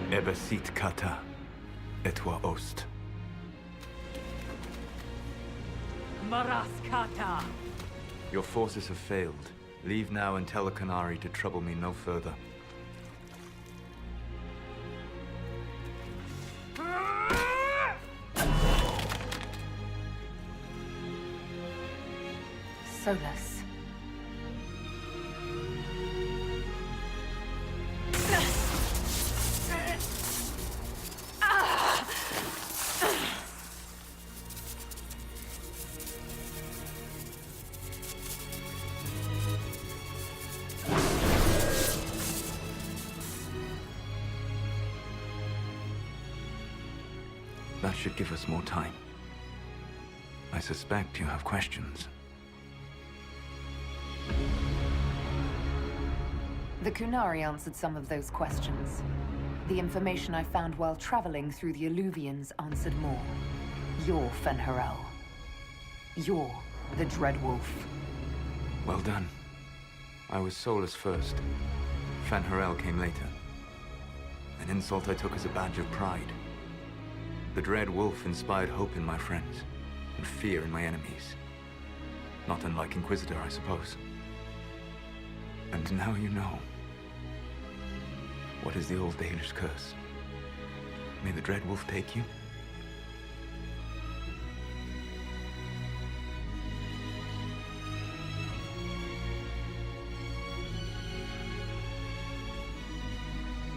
Ebesit kata, etwa ost. Maraskata! Your forces have failed. Leave now and tell the Canary to trouble me no further. Solas. That should give us more time. I suspect you have questions. The Kunari answered some of those questions. The information I found while traveling through the Alluvians answered more. You're Fen'Harel. You're the Dread Wolf. Well done. I was Solas first. Fen'Harel came later. An insult I took as a badge of pride. The Dread Wolf inspired hope in my friends, and fear in my enemies. Not unlike Inquisitor, I suppose. And now you know. What is the old Dalish curse? May the Dread Wolf take you?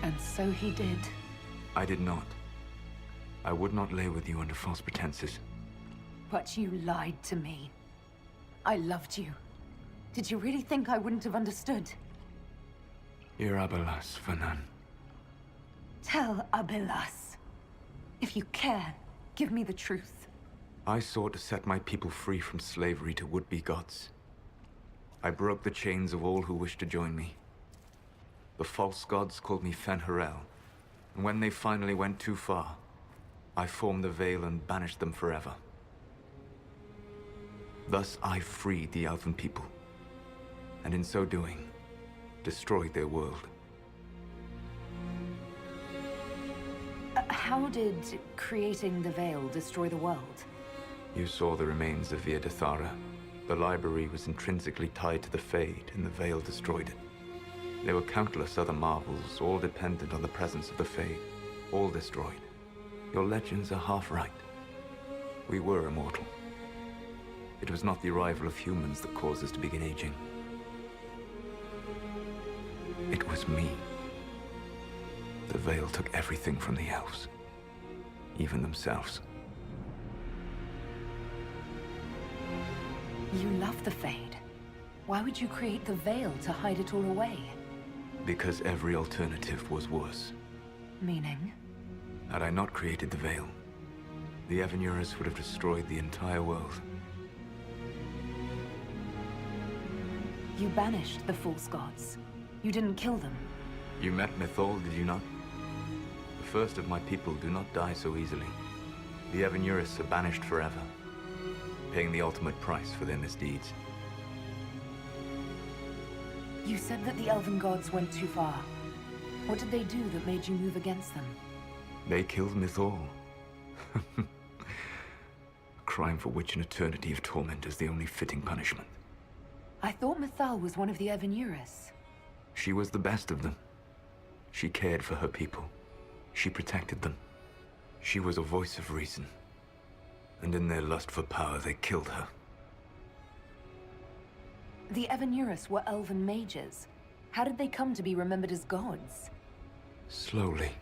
And so he did. I did not. I would not lay with you under false pretenses. But you lied to me. I loved you. Did you really think I wouldn't have understood? Irabelas, Fanan. Tell Abelas. If you care, give me the truth. I sought to set my people free from slavery to would-be gods. I broke the chains of all who wished to join me. The false gods called me Fen'Harel, and when they finally went too far, I formed the Veil and banished them forever. Thus I freed the Elven people, and in so doing, destroyed their world. How did creating the Veil destroy the world? You saw the remains of Via de Thara. The library was intrinsically tied to the Fade, and the Veil destroyed it. There were countless other marvels, all dependent on the presence of the Fade, all destroyed. Your legends are half right. We were immortal. It was not the arrival of humans that caused us to begin aging. It was me. The Veil took everything from the elves, even themselves. You love the Fade. Why would you create the Veil to hide it all away? Because every alternative was worse. Meaning? Had I not created the Veil, the Evanurus would have destroyed the entire world. You banished the false gods. You didn't kill them. You met Mythol, did you not? The first of my people do not die so easily. The Evanurus are banished forever, paying the ultimate price for their misdeeds. You said that the Elven gods went too far. What did they do that made you move against them? They killed Mythol. A crime for which an eternity of torment is the only fitting punishment. I thought Mythal was one of the Evanurus. She was the best of them. She cared for her people. She protected them. She was a voice of reason. And in their lust for power, they killed her. The Evanurus were elven mages. How did they come to be remembered as gods? Slowly.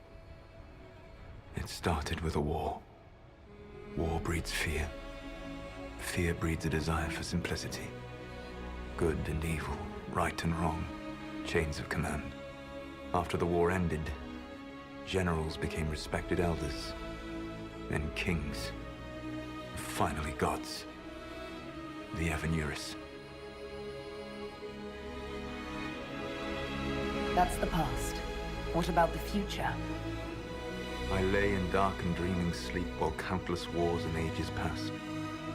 It started with a war. War breeds fear. Fear breeds a desire for simplicity. Good and evil, right and wrong, chains of command. After the war ended, generals became respected elders, then kings, and finally gods. The Evanurus. That's the past. What about the future? I lay in dark and dreaming sleep while countless wars and ages passed.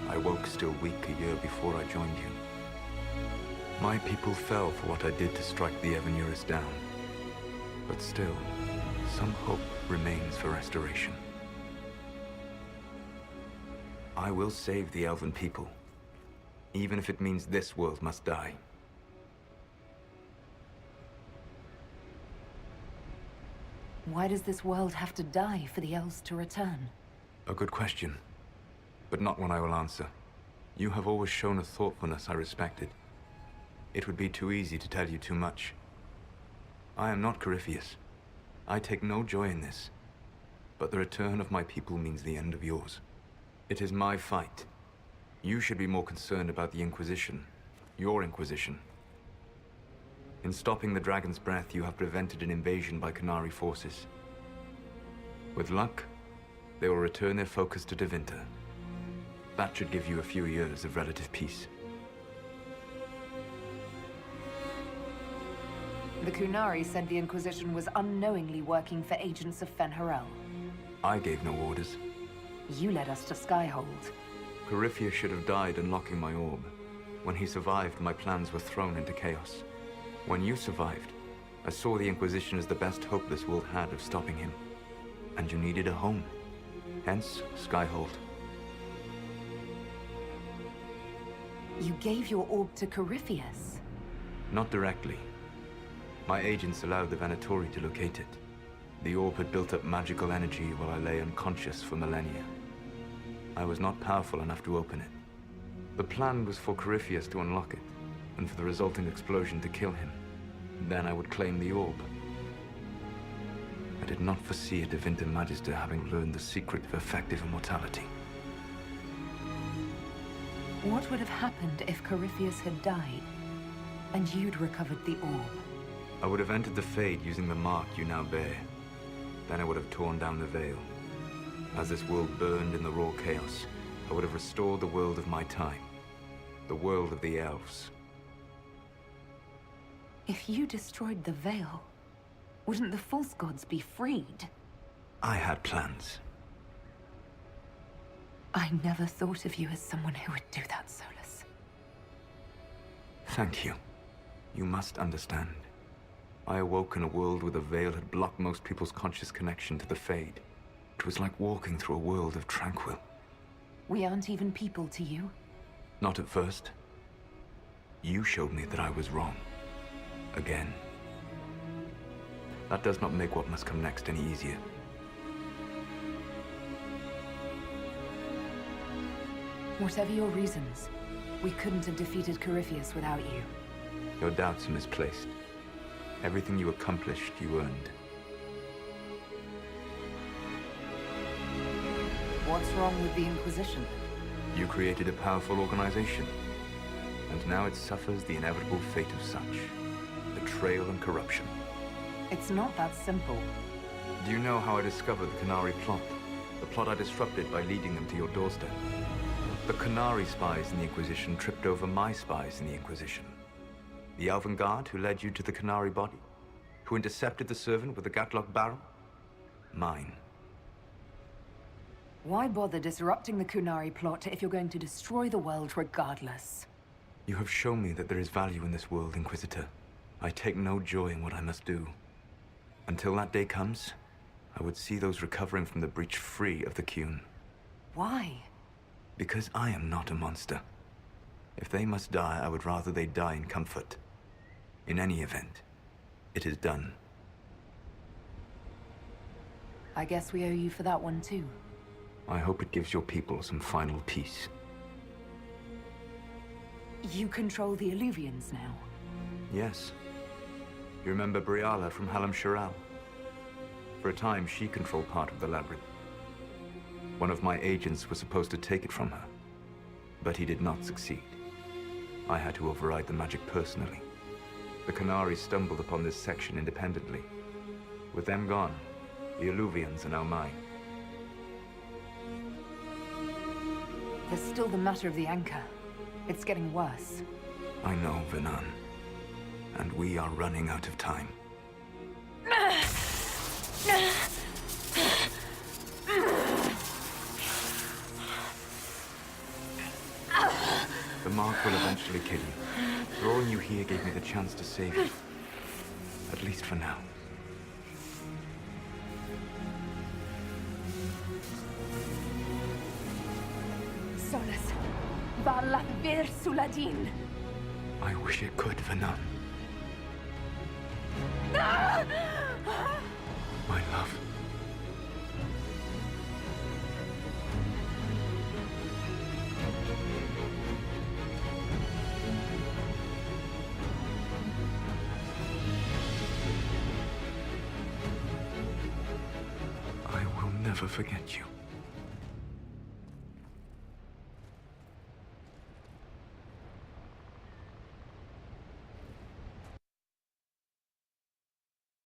I woke still weak a year before I joined you. My people fell for what I did to strike the Evanurus down. But still, Some hope remains for restoration. I will save the elven people, even if it means this world must die. Why does this world have to die for the elves to return? A good question, but not one I will answer. You have always shown a thoughtfulness I respected. It would be too easy to tell you too much. I am not Corypheus. I take no joy in this. But the return of my people means the end of yours. It is my fight. You should be more concerned about the Inquisition. Your Inquisition. In stopping the Dragon's Breath, you have prevented an invasion by Qunari forces. With luck, they will return their focus to Tevinter. That should give you a few years of relative peace. The Qunari said the Inquisition was unknowingly working for agents of Fen'Harel. I gave no orders. You led us to Skyhold. Corypheus should have died unlocking my orb. When he survived, my plans were thrown into chaos. When you survived, I saw the Inquisition as the best hope this world had of stopping him. And you needed a home. Hence, Skyhold. You gave your orb to Corypheus? Not directly. My agents allowed the Venatori to locate it. The orb had built up magical energy while I lay unconscious for millennia. I was not powerful enough to open it. The plan was for Corypheus to unlock it, and for the resulting explosion to kill him. Then I would claim the orb. I did not foresee a Tevinter Magister having learned the secret of effective immortality. What would have happened if Corypheus had died, and you'd recovered the orb? I would have entered the Fade using the mark you now bear. Then I would have torn down the veil. As this world burned in the raw chaos, I would have restored the world of my time. The world of the elves. If you destroyed the veil, wouldn't the false gods be freed? I had plans. I never thought of you as someone who would do that, Solas. Thank you. You must understand. I awoke in a world where the veil had blocked most people's conscious connection to the Fade. It was like walking through a world of tranquil. We aren't even people to you? Not at first. You showed me that I was wrong. Again. That does not make what must come next any easier. Whatever your reasons, we couldn't have defeated Corypheus without you. Your doubts are misplaced. Everything you accomplished, you earned. What's wrong with the Inquisition? You created a powerful organization, and now it suffers the inevitable fate of such. Betrayal and corruption. It's not that simple. Do you know how I discovered the Qunari plot? The plot I disrupted by leading them to your doorstep. The Qunari spies in the Inquisition tripped over my spies in the Inquisition. The Elven Guard who led you to the Qunari body? Who intercepted the servant with the Gatlock barrel? Mine. Why bother disrupting the Qunari plot if you're going to destroy the world regardless? You have shown me that there is value in this world, Inquisitor. I take no joy in what I must do. Until that day comes, I would see those recovering from the breach free of the Qun. Why? Because I am not a monster. If they must die, I would rather they die in comfort. In any event, it is done. I guess we owe you for that one too. I hope it gives your people some final peace. You control the Alluvians now? Yes. You remember Briala from Halam Shiral? For a time, she controlled part of the labyrinth. One of my agents was supposed to take it from her, but he did not succeed. I had to override the magic personally. The Qunari stumbled upon this section independently. With them gone, the Alluvians are now mine. There's still the matter of the anchor. It's getting worse. I know, Venan. And we are running out of time. The mark will eventually kill you. Drawing you here gave me the chance to save you. At least for now. Solas, Vala Vir Suladin. I wish it could for none. My love. I will never forget you.